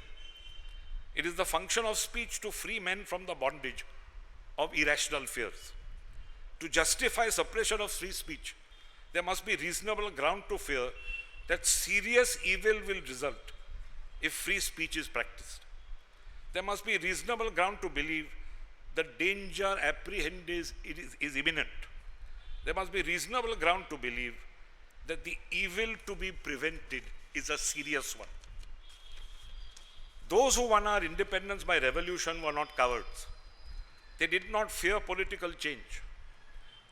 It is the function of speech to free men from the bondage of irrational fears. To justify suppression of free speech, there must be reasonable ground to fear that serious evil will result if free speech is practiced. There must be reasonable ground to believe that danger apprehended is imminent. There must be reasonable ground to believe that the evil to be prevented is a serious one. Those who won our independence by revolution were not cowards. They did not fear political change.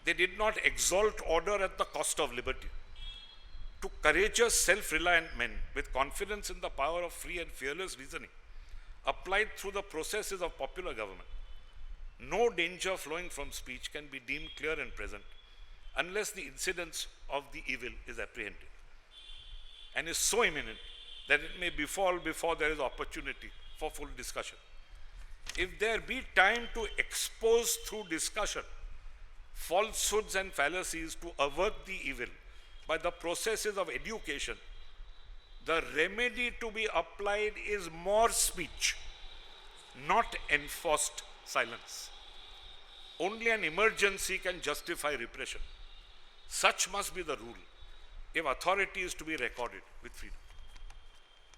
They did not exalt order at the cost of liberty. To courageous, self-reliant men with confidence in the power of free and fearless reasoning, applied through the processes of popular government, no danger flowing from speech can be deemed clear and present unless the incidence of the evil is apprehended and is so imminent that it may befall before there is opportunity for full discussion. If there be time to expose through discussion falsehoods and fallacies to avert the evil by the processes of education, the remedy to be applied is more speech, not enforced silence. Only an emergency can justify repression. Such must be the rule if authority is to be recorded with freedom.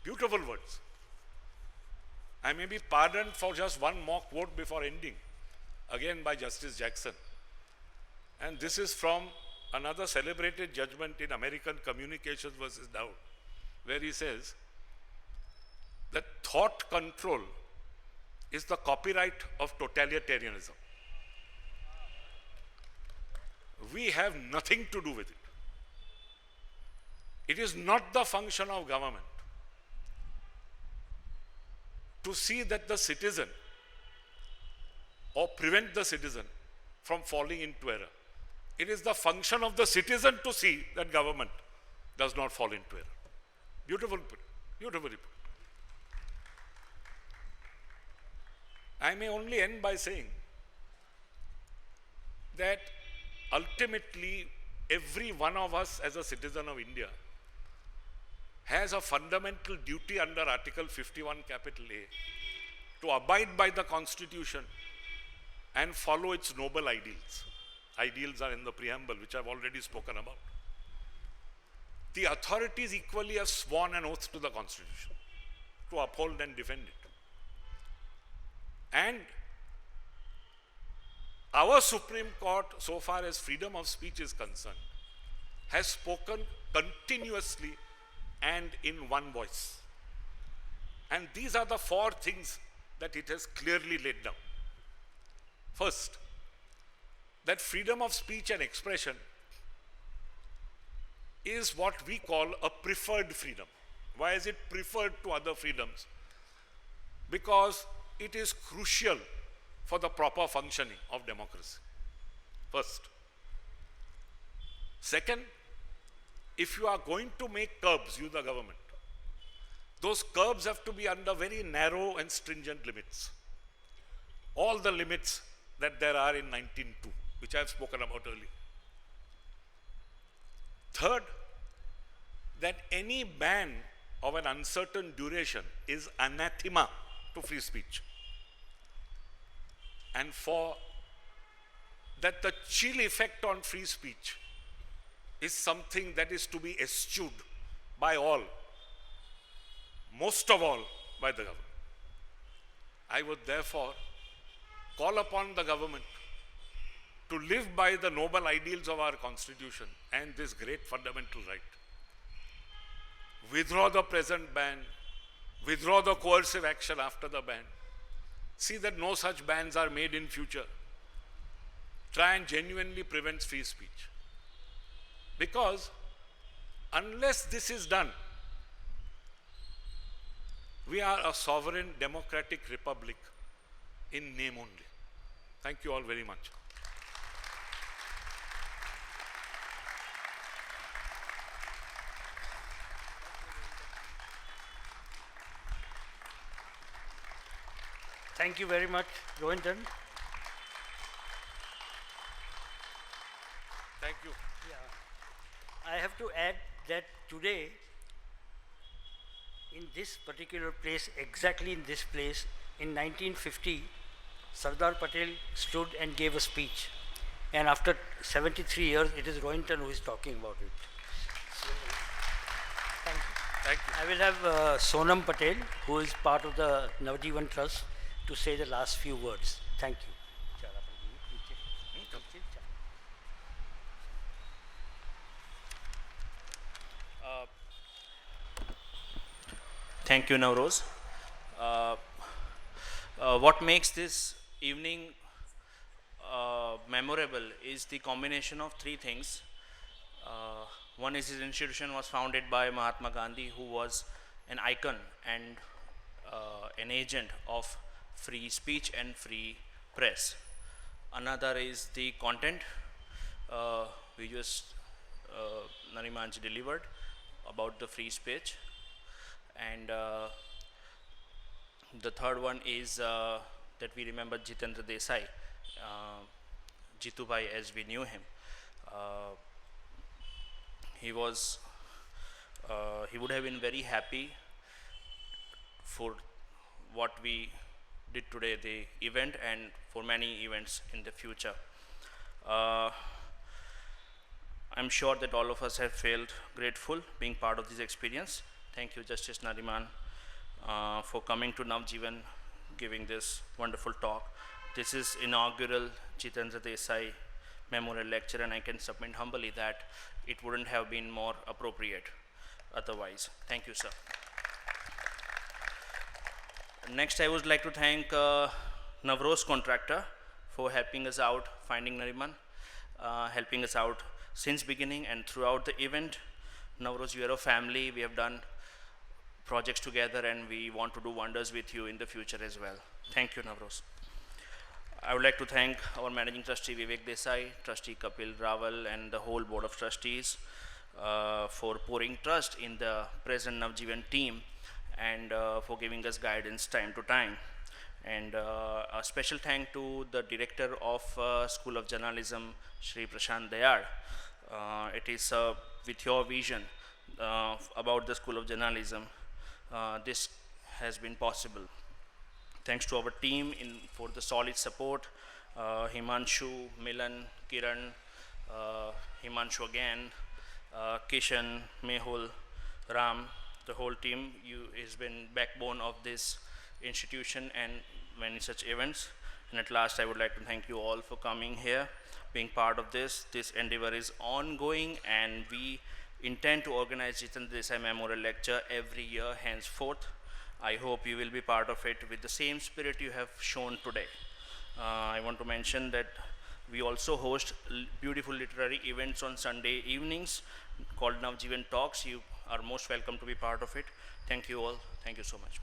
Beautiful words. I may be pardoned for just one more quote before ending, again by Justice Jackson. And this is from another celebrated judgment in American Communications versus Dowd, where he says that thought control is the copyright of totalitarianism. We have nothing to do with it. It is not the function of government to see that the citizen or prevent the citizen from falling into error. It is the function of the citizen to see that government does not fall into error. Beautiful put. Beautifully put. I may only end by saying that ultimately every one of us as a citizen of India has a fundamental duty under Article 51 capital A to abide by the Constitution and follow its noble ideals. Ideals are in the preamble, which I've already spoken about. The authorities equally have sworn an oath to the Constitution to uphold and defend it. And our Supreme Court, so far as freedom of speech is concerned, has spoken continuously and in one voice. And these are the four things that it has clearly laid down. First, that freedom of speech and expression is what we call a preferred freedom. Why is it preferred to other freedoms? Because it is crucial for the proper functioning of democracy. First. Second, if you are going to make curbs, you the government, those curbs have to be under very narrow and stringent limits. All the limits that there are in 19.2, which I have spoken about earlier. Third, that any ban of an uncertain duration is anathema to free speech. And four, that the chill effect on free speech is something that is to be eschewed by all, most of all by the government. I would therefore call upon the government to live by the noble ideals of our Constitution and this great fundamental right. Withdraw the present ban, withdraw the coercive action after the ban. See that no such bans are made in future. Try and genuinely prevent free speech. Because unless this is done, we are a sovereign democratic republic in name only. Thank you all very much. Thank you very much, Rohinton. Thank you. Yeah. I have to add that today, in this particular place, exactly in this place, in 1950, Sardar Patel stood and gave a speech. And after 73 years, it is Rohinton who is talking about it. So, thank you. Thank you. I will have Sonam Patel, who is part of the Navjivan Trust, to say the last few words. Thank you. Thank you, Navroz. What makes this evening memorable is the combination of three things. One is his institution was founded by Mahatma Gandhi, who was an icon and an agent of free speech and free press. Another is the content we just Narimanji delivered about the free speech. And the third one is that we remember Jitendra Desai, Jitubai as we knew him. He would have been very happy for what we did today, the event, and for many events in the future. I'm sure that all of us have felt grateful being part of this experience. Thank you, Justice Nariman, for coming to Navjivan, giving this wonderful talk. This is inaugural Jitendra Desai Memorial Lecture, and I can submit humbly that it wouldn't have been more appropriate otherwise. Thank you, sir. Next, I would like to thank Navroz Contractor for helping us out, finding Nariman, helping us out since beginning and throughout the event. Navroz, you are a family. We have done projects together and we want to do wonders with you in the future as well. Thank you, Navroz. I would like to thank our Managing Trustee Vivek Desai, Trustee Kapil Rawal, and the whole Board of Trustees for pouring trust in the present Navjivan team and for giving us guidance time to time. And a special thank to the Director of School of Journalism, Shri Prashant Dayal. It is with your vision about the School of Journalism, this has been possible. Thanks to our team for the solid support, Himanshu, Milan, Kiran, Himanshu again, Kishan, Mehul, Ram, the whole team has been backbone of this institution and many such events. And at last, I would like to thank you all for coming here, being part of this. This endeavor is ongoing, and we intend to organize Jitendra Desai Memorial Lecture every year henceforth. I hope you will be part of it with the same spirit you have shown today. I want to mention that we also host beautiful literary events on Sunday evenings called Navjivan Talks. You are most welcome to be part of it. Thank you all. Thank you so much.